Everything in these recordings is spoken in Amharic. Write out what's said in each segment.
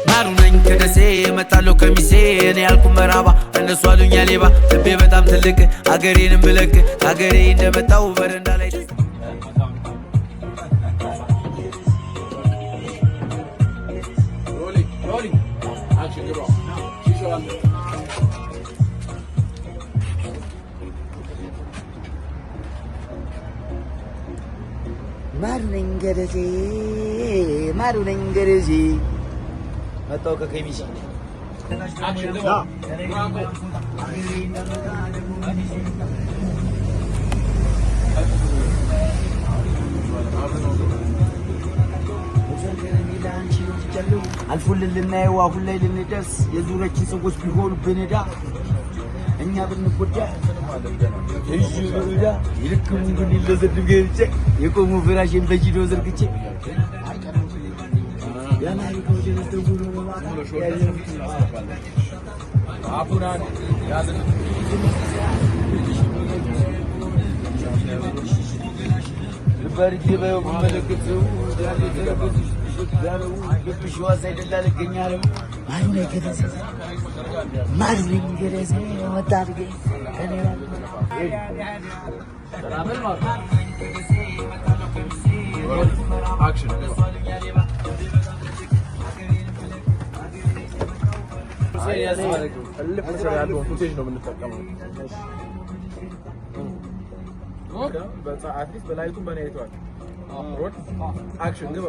ማሩነኝ ከደሴ መጣለው ከሚሴ እኔ ያልኩ መራባ እነሱ አሉኛ ሌባ ልቤ በጣም ትልቅ አገሬንም ብለቅ አገሬ እንደመጣው በረንዳ ላይ ማሩነኝ ገረዜ መጣው ከከሚሴ አልፎልን ልናየው አሁን ላይ ልንደርስ የዙረችን ሰዎች ቢሆኑ ብንዳ እኛ ብንጎዳ እሺ ብሩዳ ይልክም ግን ለዘድ ገብቼ የቆሙ ፍራሽን በጂዶ ዘርግቼ ያማሪኮ ጀነስ ደጉሎ አፉናን ያዘን ልበርጂ በው መለከቱ ዳሊ ተረከቱ ዳሩ በብሽዋ ሳይደላል ገኛለ ማሩነኝ ገረዜ ማሩነኝ ገረዜ ወጣርጌ ከኔራ ሰላምን ማሩ አክሽን ያለውን ፉቴጅ ነው የምንጠቀመው። አትሊስት በላይቱም በእኔ አይተዋል። አክሽን ግባ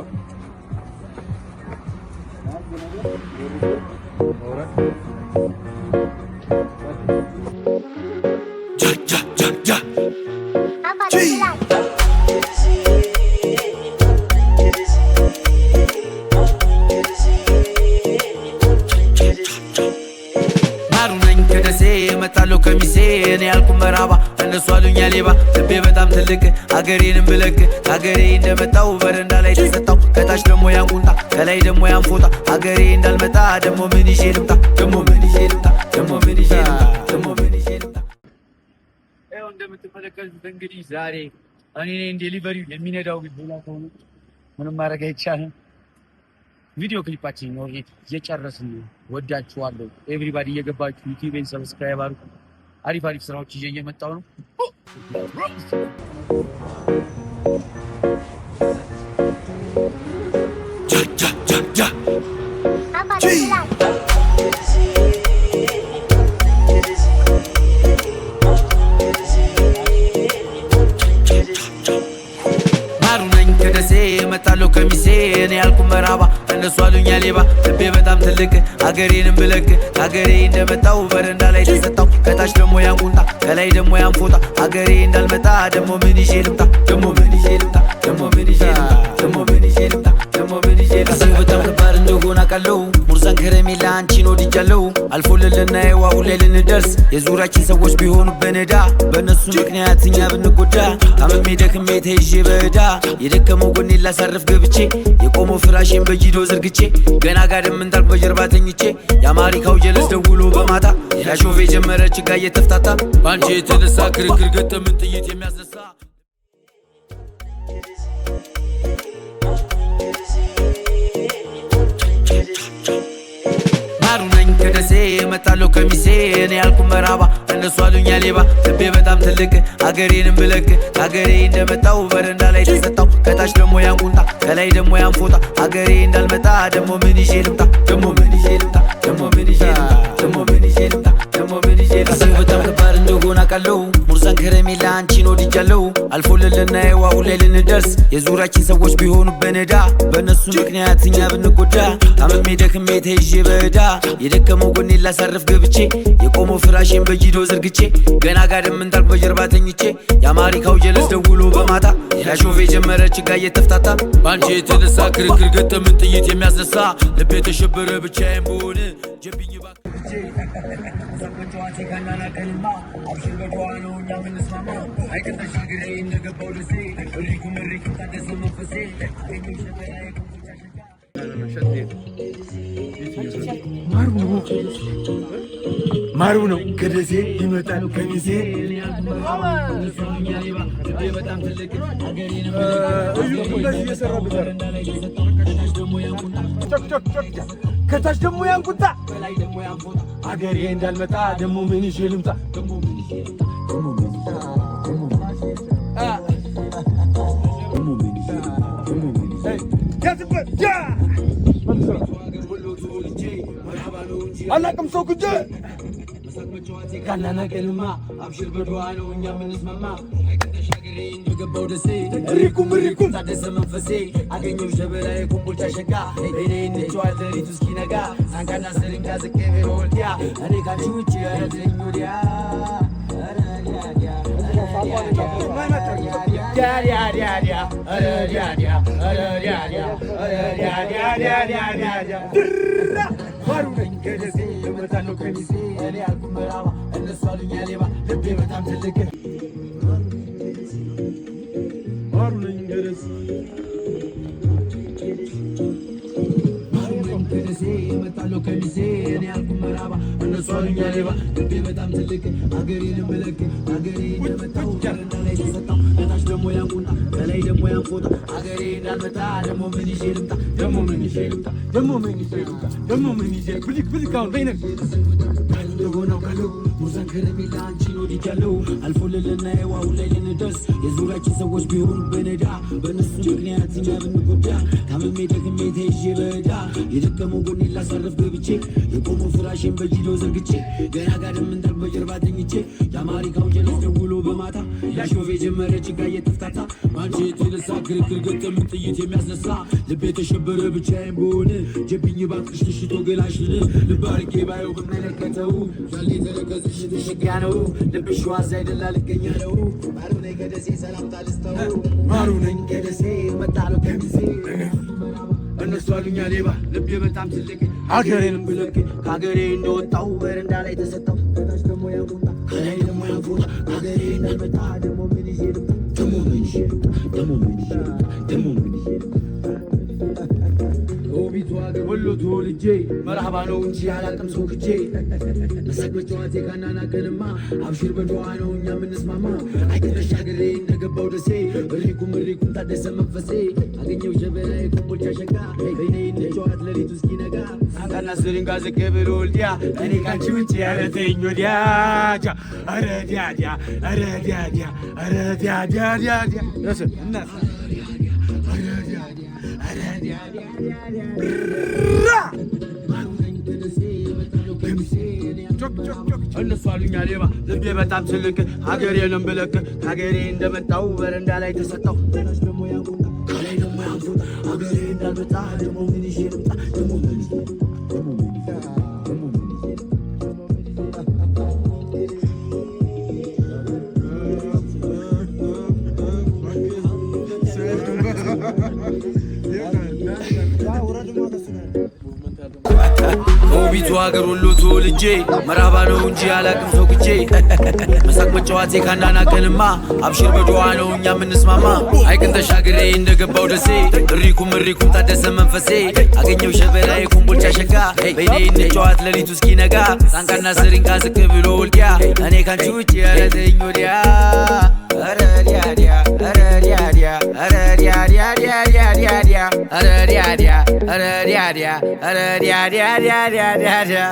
መጣለው ከሚሴ እኔ ያልኩ መራባ እነሱ አሉኛ ሌባ ልቤ በጣም ትልቅ አገሬንም ብለቅ አገሬ እንደመጣው በረንዳ ላይ ተሰጣው ከታች ደሞ ያን ቁንጣ ከላይ ደሞ ያን ፎጣ አገሬ እንዳልመጣ ደሞ ምን ይዤ ልምጣ ደሞ ምን ይዤ ልምጣ ደሞ ምን ይዤ ልምጣ ደሞ ምን ይዤ ልምጣ። ይኸው እንደምትመለከቱት እንግዲህ ዛሬ እኔ ነኝ ዴሊቨሪው የሚነዳው ቢሆን ከሆነ ምንም ማድረግ አይቻልም። ቪዲዮ ክሊፓችን ነው እየጨረስን ነው። ወዳችኋለሁ። ኤቭሪባዲ እየገባችሁ ዩቲዩብን ሰብስክራይብ አድርጉ። አሪፍ አሪፍ ስራዎች ይዤ እየመጣሁ ነው። ማሩነኝ ከደሴ መጣለው ከሚሴ እኔ ያልኩ መራባ እነሱ አሉኛ ሌባ ልቤ በጣም ትልቅ አገሬንም ብለቅ አገሬ እንደመጣው በረንዳ ላይ ተሰጣው ከታች ደሞ ያን ቁንጣ ከላይ ደሞ ያን ፎጣ አገሬ እንዳልመጣ ደሞ ምን ይዤ ልምጣ ደሞ ምን ይዤ ልምጣ ደሞ ምን ይዤ ልምጣ ደሞ ምን ይዤ ልምጣ ደሞ ምን ይዤ ልምጣ። በጣም ከባድ እንደሆነ አውቃለሁ። ሙርዛን ከረሜላ አንቺን ወድጃለሁ። አልፎልን ልናየው አሁን ላይ ልንደርስ የዙራችን ሰዎች ቢሆኑ በነዳ በእነሱ ምክንያት እኛ ብንጎዳ ታመሜ ደክሜ ተይዤ በዕዳ የደከመው ጎኔ ላሳርፍ ገብቼ የቆመው ፍራሽን በጂዶ ዘርግቼ ገና ጋደም እንዳልኩ በጀርባ ተኝቼ የአማሪካው ጀለስ ደውሎ በማታ ያሾፌ ጀመረች ጋ እየተፍታታ ባንቺ የተነሳ ክርክር ገጠምን ጥይት የሚያስነሳ ማሩነኝ ከደሴ መጣለው ከሚሴ እኔ ያልኩ መራባ እነሱ አሉኛ ሌባ ልቤ በጣም ትልቅ አገሬንም ብለቅ አገሬ እንደመጣው በረንዳ ላይ ተሰጣው ከታች ደሞ ያን ቁንጣ ከላይ ደሞ ያን ፎጣ አገሬ እንዳልመጣ ደሞ ምን ይዤ ልምጣ ደሞ ምን ይዤ ልምጣ ደሞ ምን ይዤ ልምጣ ደሞ ምን ይዤ ልምጣ ደሞ ምን ይዤ ልምጣ። በጣም ከባድ እንደሆነ አውቃለሁ። ሙርዛን ከረሜላ አንቺን ወድጃለሁ። አልፎልን ልናየው አሁን ላይ ልንደርስ የዙራችን ሰዎች ቢሆኑ በነዳ በእነሱ ምክንያት እኛ ብንጎዳ ታመሜ ደክሜ ተይዤ በዕዳ የደከመው ጎኔ ላሳርፍ ገብቼ የቆመው ፍራሽን በጂዶ ዘርግቼ ገና ጋደም እንዳልኩ በጀርባ ተኝቼ የአማሪካው ጀለስ ደውሎ በማታ ያሾፌ ጀመረች ጋ እየተፍታታ ባንቺ የተነሳ ክርክር ገጠምን ጥይት የሚያስነሳ ልቤ ተሸበረ ብቻዬን ብሆን ጀብኝ ባክ አብሽር በደዋ ነው እኛ ምንስማማ አይቀርተሻ ግሬ እንደገባው ደሴ ሪኩ መሪክ ታደሰ መንፈሴ ማሩ ነው ከደሴ ይመጣል ከሚሴ ከታች ደሞ ያንቁጣ አገሬ እንዳልመጣ ደሞ ምን ይዤ ልምጣ አላቅም ሰው ግጄ ጋናና ቀንማ አብሽር በዱዓ ነው እኛ ምንስማማ እንደገባው ደሴ ሪኩም ታደሰ መንፈሴ አገኘው ሸበላይ ኮምቦልቻ ሸጋ እኔ እንጫዋት ሌሊቱ እስኪነጋ ሳንካና ስሪንጋ ዝቄ ቤሮልቲያ እኔ ካንቺ ውጭ ያረድኝ ወዲያ ማሩ ነኝ ከደሴ እመጣለሁ ከሚሴ እኔ ያልኩ መራባ እነሱ አሉኛ ሌባ ልቤ በጣም ትልቅ ማሩ ነኝ ከደሴ ከደሴ እመጣለሁ ከሚሴ እኔ ያልኩ መራባ እነሱ አሉኛ ሌባ ልቤ በጣም ትልቅ አገሬን ምልክ አገሬ እንደመጣው ጀርና ላይ ተሰጣው ከታች ደሞ ያንቁና ከላይ ደሞ ያንፎታ አገሬ እንዳልመጣ ደሞ ምን ይዤ ልምጣ ደሞ ምን ይዤ ልምጣ ደሞ ምን ይዤ ልምጣ ደሞ ምን ይዤ ብልክ አሁን በይነክ እንደሆነው ካለው ሙዛን ከረሜላ አንቺን ወድጃለሁ አልፎልልና የዋው ላይ ልንደርስ የዙሪያችን ሰዎች ቢሆኑ በነዳ በእነሱ ምክንያት እኛ ብንጎዳ ታምሜ ደግሜ ተይዤ በዕዳ የደከመው ጎኔ ላሳረፍ ገብቼ የቆመው ፍራሽን በጂሎ ዘርግቼ ገና ጋደም እንዳልኩ በጀርባ ተኝቼ የአማሪካው ጀለስ ደውሎ በማታ ያሾፍ የጀመረ ጭጋ እየተፍታታ ባንቺ የተነሳ ክርክር ገጠም ጥይት የሚያስነሳ ልቤ ተሸበረ ብቻዬን በሆነ ጀብኝ ባክሽ ትሽቶ ገላሽን ልብ አድርጌ ባየው ብመለከተው ዛሌ ተረከዝሽ ተሸጋ ነው ልብሽ ዋዛ አይደላ ልገኛ ነው ማሩ ነኝ ከደሴ ሰላምታ ልስተው ማሩ ነኝ ከደሴ እመጣለሁ ከሚሴ እነሱ አሉኛ ሌባ ልቤ በጣም ትልቅ አገሬንም ብለቅ ከአገሬ እንደወጣው በረንዳ ላይ ተሰጠው ከታች ደሞ ያንቁጣ ከላይ ደሞ ያንፎታ አገሬ እንዳልመጣ ደሞ ምን ይዤ ልምጣ ደሞ ምን ይዤ ልምጣ ደሞ ምን ይዤ ልምጣ ደሞ ምን ይዤ ልምጣ ውቢቱ አገር ወሎ ተወልጄ መርሃባ ነው እንጂ አላቅም ሰው ክጄ መሳቅ መጫወቴ ካናና ቀንማ አብሽር በዱዓ ነው እኛ ምንስማማ አይቀረሽ አገሬ እንደገባው ደሴ ሪኩም ታደሰ መንፈሴ አገኘው ሸበላይ ኮምቦልቻ ሸጋ በይኔ እንጫወት ሌሊቱ እስኪነጋ ሳንካና ስሪንጋ ዝቄ ብሎልዲያ እኔ ካንቺ ውጭ ያረተኝ ወዲያ ኧረ ዲያዲያ ኧረ ዲያዲያ ኧረ ዲያዲያ እናት እነሱ አሉኛ ሌባ ልቤ በጣም ትልቅ ሀገሬንም ብለክ ሀገሬ እንደመጣው በረንዳ ላይ ተሰጠው ከላይ ደሞ ያንፉት ሀገሬ እንዳልመጣ ደሞ ምን ይዤ ልምጣ ደሞ ምን ይዤ ውቢቱ ሀገር ወሎ ተወልጄ መርሃባ ነው እንጂ አላቅም ሰው ክጄ መሳቅ መጫወቴ ካናና ቀንማ አብሽር በዱዓ ነው እኛ ምንስማማ ሐይቅን ተሻግሬ እንደገባው ደሴ ሪኩም ታደሰ መንፈሴ አገኘው ሸበላይ ኮምቦልቻ ሸጋ በይኔ እንጫወት ሌሊቱ እስኪነጋ ሳንካና ስሪንጋ ዝቅ ብሎ ወልዲያ እኔ ካንቺ ውጭ ያረተኝ ወዲያ ኧረ ዲያዲያ ኧረ ዲያዲያ ኧረ ዲያዲያ ኧረ ዲያዲያ ኧረ ዲያዲያ ኧረ ዲያዲያ